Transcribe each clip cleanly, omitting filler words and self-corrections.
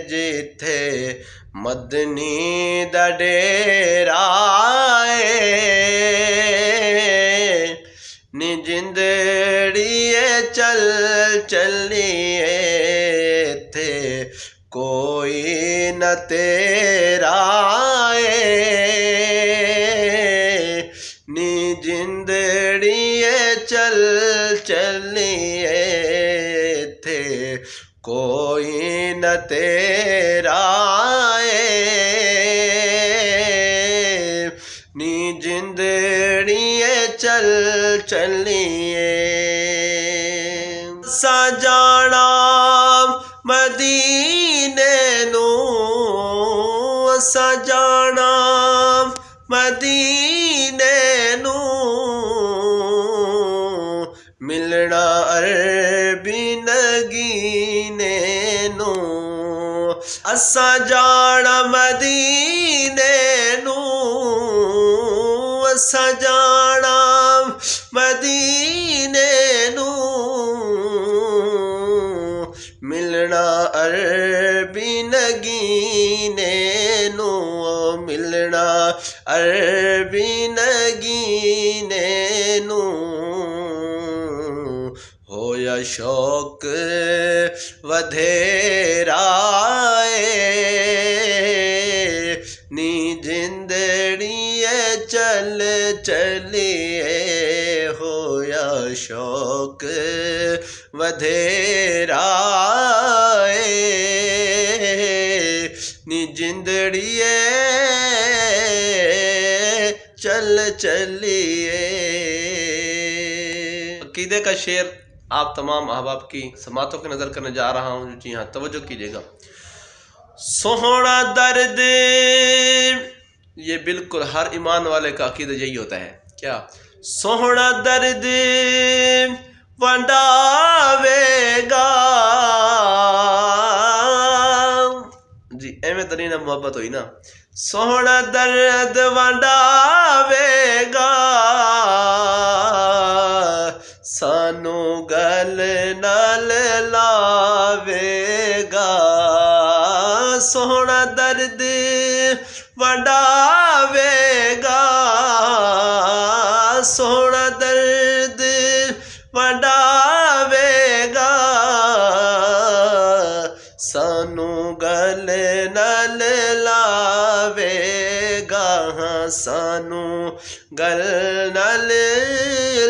जिथे मदनी दा डेरा नी जिंदड़िए चल चलिए थे कोई न तेरा नी जिंदड़िए चल चलिए थे कोई न तेरा नी जिंदड़िए चल चलिए सजाना मदीने नू सजाना मदीने नू मिलना अरबी नगीने नू असा जाना मदीने नू असा जाना मदीने नू मिलना अरबी नगीने नू मिलना अरबी नगीने नू होया शौक वधेरा नी जिंदड़िए चल चलिए होया शौक वधेरा नी जिंदड़िए चल चलिए। अकीदे का शेर आप तमाम अहबाब की समातों की नज़र करने जा रहा हूँ। जी हाँ, तवज्जो कीजिएगा। सोहना दर्द, ये बिल्कुल हर ईमान वाले का अकीदा यही होता है। क्या? सोहना दर्द वंडावेगा जी, एवें तरीन मोहब्बत हुई ना। सोहना दर्द वंडावेगा सानू गल नाल लावेगा सोहना दर्द वंडावेगा सोहना दर्द वंडावेगा सानू गल नाल लावेगा सानू गल नाल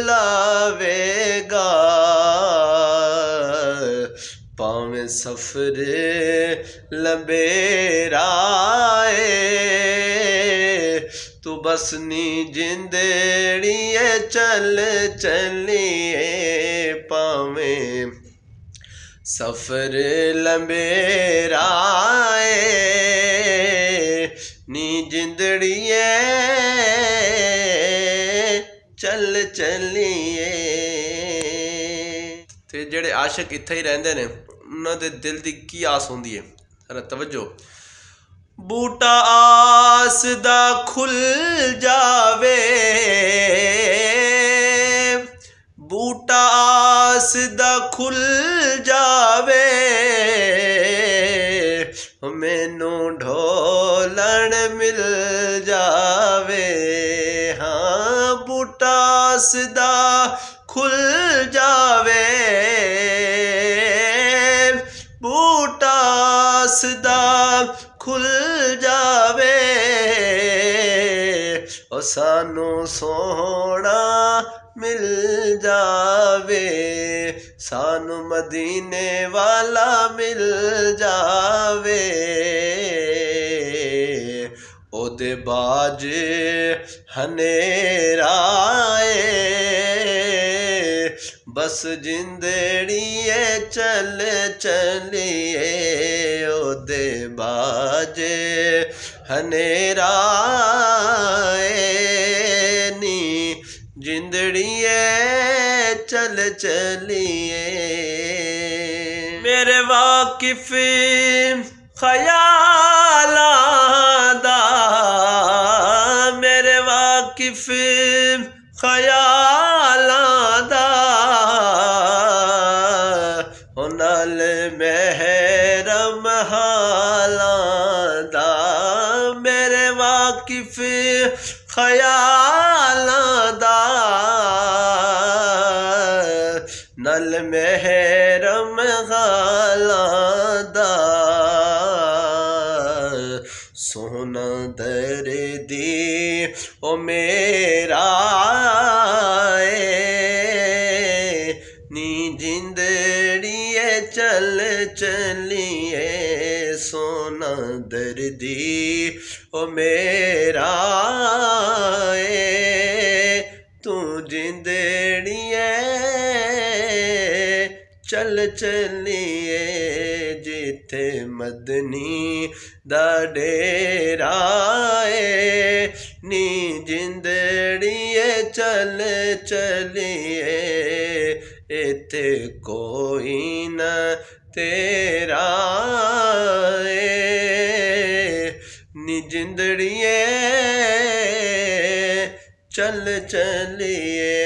लावेगा पावें सफर लंबेरा तू बस नी जिंदड़िए चल चलिए पावें सफर लंबेरा नी जिंदड़िए चल चलिए। ते जेड़े आशिक इत्थे ही रहंदे ने उन्हां दे दिल दी की आस हुंदी है। जरा तवज्जो। बूटा आस दा खुल जावे बूटा आस दा खुल जावे मैनू ढोलण मिल जावे हाँ बूटा आस दा खुल जावे बूटा आस दा खुल जावे ओ सानू सोहना मिल जावे सानू मदीने वाला मिल जावे ओदे बाज हनेरा बस जिंदड़िए चल चलिए ओदे बाज हनेरा नी जिंदड़िए चल चलिए। मेरे वाकिफ ख्याला दा मेरे वाकिफ ख्याला दा नाल महरम ख्यालां दा नल महरम गालां दा सोहना दर्दी ओ मेरा नी जिंदड़िए चल चलिए सोना दर्दी ओ मेरा तू जिंदड़िए चल चलिए जिथे मदनी दा डेरा नी जिंदड़िए चल चलिए इथे कोई न तेरा नी जिंदड़िए चल चलिए।